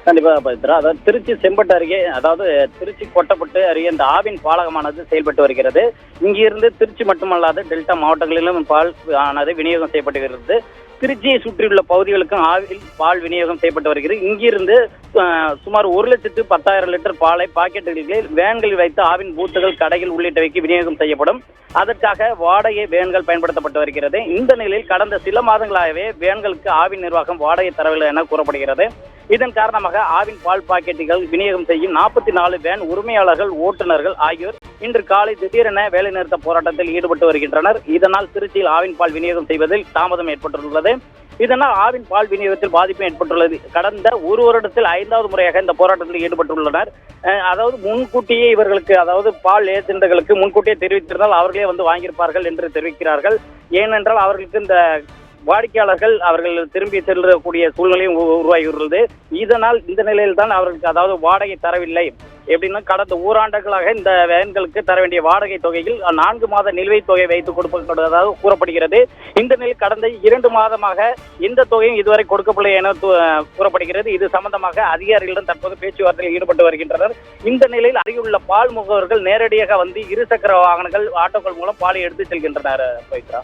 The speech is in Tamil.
கண்டிப்பா பவித்ரா. அதாவது திருச்சி செம்பட்டு அருகே, அதாவது திருச்சி கொட்டப்பட்டு அருகே இந்த ஆவின் பாலகமானது செயல்பட்டு வருகிறது. இங்கிருந்து திருச்சி மட்டுமல்லாது டெல்டா மாவட்டங்களிலும் பால் ஆனது விநியோகம் செய்யப்பட்டு வருகிறது. திருச்சியை சுற்றியுள்ள பகுதிகளுக்கும் ஆவில் பால் விநியோகம் செய்யப்பட்டு வருகிறது. இங்கிருந்து சுமார் 1,10,000 லிட்டர் பாலை பாக்கெட்டுகளில் வேன்களில் வைத்து ஆவின் பூத்துகள், கடைகள் உள்ளிட்டவைக்கு விநியோகம் செய்யப்படும். அதற்காக வாடகை வேன்கள் பயன்படுத்தப்பட்டு வருகிறது. இந்த நிலையில் கடந்த சில மாதங்களாகவே வேன்களுக்கு ஆவின் நிர்வாகம் வாடகை தரவில்லை என கூறப்படுகிறது. இதன் காரணமாக ஆவின் பால் பாக்கெட்டுகள் விநியோகம் செய்யும் 44 வேன் உரிமையாளர்கள், ஓட்டுநர்கள் ஆகியோர் இன்று காலை திடீரென வேலைநிறுத்த போராட்டத்தில் ஈடுபட்டு வருகின்றனர். இதனால் திருச்சியில் ஆவின் பால் விநியோகம் செய்வதில் தாமதம் ஏற்பட்டுள்ளது. இதனால் ஆவின் பால் விநியோகத்தில் பாதிப்பு ஏற்பட்டுள்ளது. கடந்த ஒரு வருடத்தில் 5வது முறையாக இந்த போராட்டத்தில் ஈடுபட்டுள்ளனர். அதாவது முன்கூட்டியே இவர்களுக்கு, அதாவது பால் ஏஜென்ட்களுக்கு முன்கூட்டியே தெரிவித்திருந்தால் அவர்களே வந்து வாங்கியிருப்பார்கள் என்று தெரிவிக்கிறார்கள். ஏனென்றால் அவர்களுக்கு இந்த வாடிக்கையாளர்கள் அவர்கள் திரும்பி செல்லக்கூடிய சூழ்நிலையும் உருவாகியுள்ளது. இதனால் இந்த நிலையில் தான் அவர்களுக்கு, அதாவது வாடகை தரவில்லை எப்படின்னா, கடந்த ஓராண்டுகளாக இந்த வேன்களுக்கு தர வேண்டிய வாடகை தொகையில் 4 மாத நிலுவைத் தொகை வைத்து கொடுப்பதாக கூறப்படுகிறது. இந்த நிலையில் கடந்த 2 மாதமாக இந்த தொகையும் இதுவரை கொடுக்கப்படவில்லை என கூறப்படுகிறது. இது சம்பந்தமாக அதிகாரிகளிடம் தற்போது பேச்சுவார்த்தையில் ஈடுபட்டு வருகின்றனர். இந்த நிலையில் அருகிலுள்ள பால் முகவர்கள் நேரடியாக வந்து இருசக்கர வாகனங்கள், ஆட்டோக்கள் மூலம் பாலை எடுத்து செல்கின்றனர். பவித்ரா.